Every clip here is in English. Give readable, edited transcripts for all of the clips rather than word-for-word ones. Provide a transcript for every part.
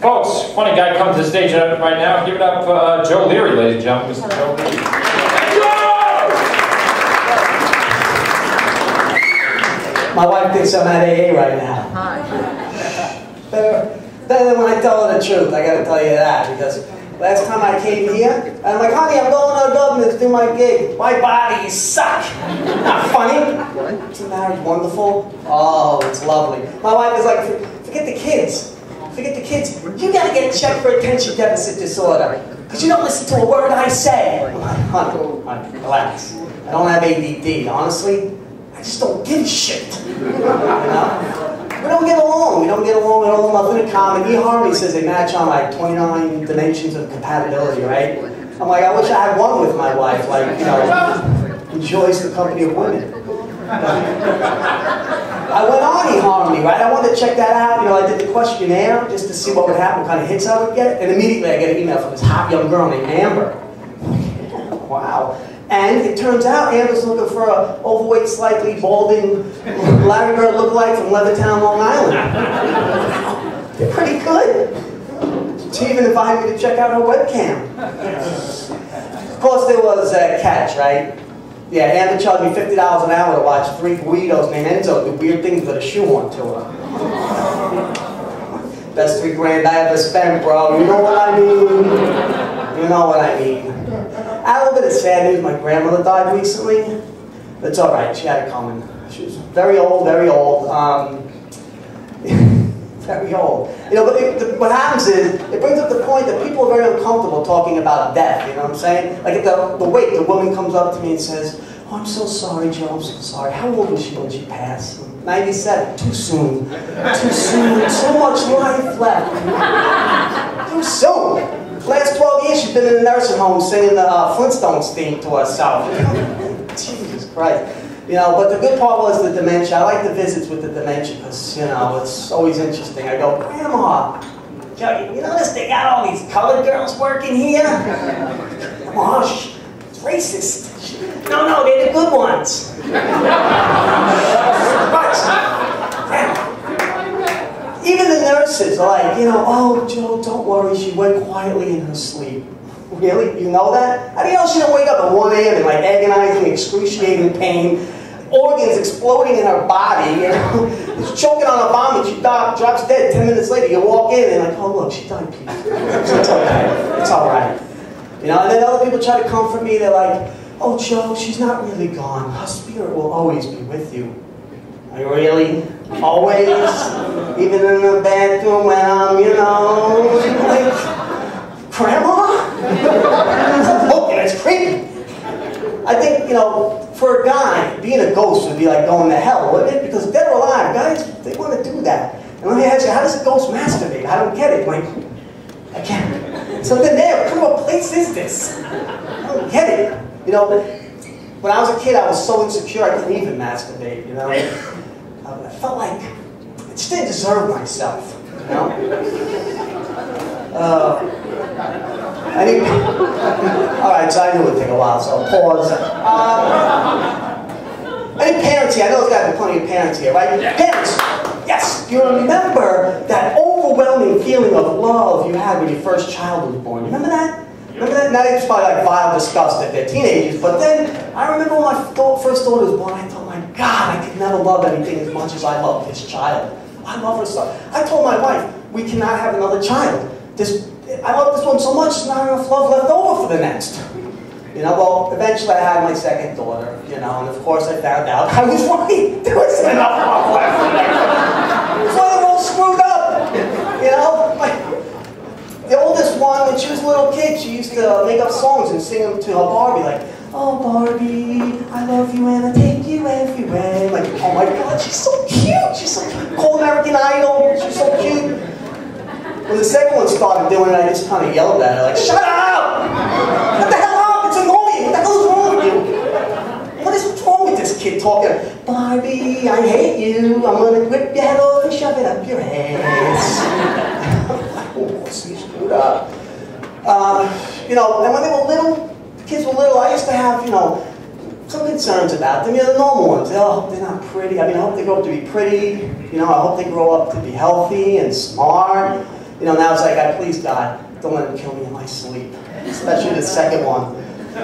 Folks, funny guy comes to the stage right now. Give it up for Joe Leary, ladies and gentlemen. Mr. Joe Leary. My wife thinks I'm at AA right now. Better than when I tell her the truth, I gotta tell you that, because last time I came here, I'm like, honey, I'm going to the government to do my gig. My body, you suck. Not funny. Isn't marriage wonderful? Oh, it's lovely. My wife is like, forget the kids. Forget the kids. You gotta get checked for attention deficit disorder, because you don't listen to a word I say. I'm like, honey, relax. I don't have ADD. Honestly, I just don't give a shit. You know? We don't get along. We don't get along at all. Nothing in common. eHarmony says they match on like 29 dimensions of compatibility, right? I'm like, I wish I had one with my wife, like, you know, enjoys the company of women. I went on eHarmony, right? I wanted to check that out. You know, I did the questionnaire just to see what would happen, what kind of hits I would get. And immediately I get an email from this hot young girl named Amber. Wow. And it turns out Amber's looking for an overweight, slightly balding Larry Bird lookalike from Levittown, Long Island. They're pretty good. She even invited me to check out her webcam. Of course, there was a catch, right? Yeah, Amber charged me $50 an hour to watch 3 Guidos named Enzo do weird things with a shoe on to her. Best $3 grand I ever spent, bro. You know what I mean? You know what I mean. I had a little bit of sad news. My grandmother died recently. That's all right. She had it coming. She was very old, very old. Very old. You know, but what happens is, it brings up the point that people are very uncomfortable talking about death, you know what I'm saying? Like at the wake, the woman comes up to me and says, oh, I'm so sorry, Joe, I'm so sorry. How old was she when she passed? 97. Too soon. Too soon. So much life left. Too soon. Last 12 years, she's been in a nursing home singing the Flintstones theme to herself. Jesus Christ. You know, but the good part was the dementia. I like the visits with the dementia because, you know, it's always interesting. I go, Grandma, you notice they got all these colored girls working here? Oh, it's racist. No, they're the good ones. But, even the nurses are like, you know, oh, Joe, don't worry, she went quietly in her sleep. Really? You know that? How do you know she didn't wake up at 1 a.m. in like agonizing, excruciating pain, organs exploding in her body, you know? She's choking on a vomit, she drops dead. 10 minutes later, you walk in and like, oh look, she died peacefully. It's okay. It's all right. You know, and then other people try to comfort me. They're like, oh Joe, she's not really gone. Her spirit will always be with you. Like, really? Always? Even in the bathroom when I'm, you know, like, Grandma? Look, it's creepy. I think, you know, for a guy, being a ghost would be like going to hell, wouldn't it? Because dead or alive, guys, they want to do that. And let me ask you, how does a ghost masturbate? I don't get it. Like, I can't. Something there, what kind of a place is this? I don't get it. You know, when I was a kid, I was so insecure I couldn't even masturbate, you know? I felt like I just didn't deserve myself, you know? Alright, so I knew it would take a while, so pause. Any parents here? I know there's got to be plenty of parents here, right? Parents! Yes! Do you remember that overwhelming feeling of love you had when your first child was born? You remember that? Remember that? Now it's probably like vile disgust if they're teenagers, but then I remember when my first daughter was born, I thought, my God, I could never love anything as much as I love this child. I love her so. I told my wife, we cannot have another child. I love this one so much, there's not enough love left over for the next. You know, well, eventually I had my second daughter, you know, and of course I found out I was right. There wasn't enough love left for them. So they're all screwed up. You know, the oldest one, when she was a little kid, she used to make up songs and sing them to her Barbie, like, oh Barbie, I love you and I take you everywhere. Like, oh my God, she's so cute. She's so cute. Call American Idol, she's so cute. When the second one started doing it, I just kind of yelled at her, like, shut up! What the hell up? It's annoying! What the hell is wrong with you? What's wrong with this kid talking? Barbie, I hate you. I'm going to rip your head off and shove it up your ass. Oh, so screwed up. You know, and when they were little, the kids were little, I used to have, you know, some concerns about them. You know, the normal ones. Oh, they're not pretty. I mean, I hope they grow up to be pretty. You know, I hope they grow up to be healthy and smart. You know, now it's like, please God, don't let him kill me in my sleep. Especially the second one.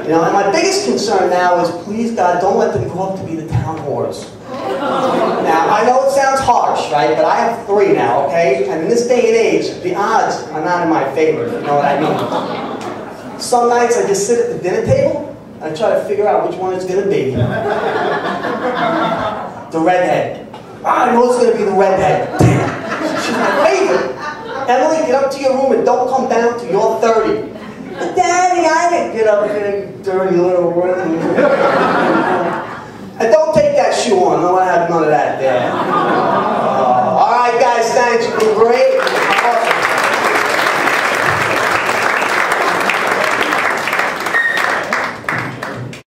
You know, and my biggest concern now is, please God, don't let them grow up to be the town whores. Now, I know it sounds harsh, right? But I have 3 now, okay? And in this day and age, the odds are not in my favor, if you know what I mean. Some nights I just sit at the dinner table, and I try to figure out which one it's going to be. The redhead. I know it's going to be the redhead. Damn. She's my favorite. Emily, get up to your room and don't come down till you're 30. But Daddy, I didn't get up here, dirty little room. And don't take that shoe on. No, I have none of that there. All right, guys, thanks. You've been great.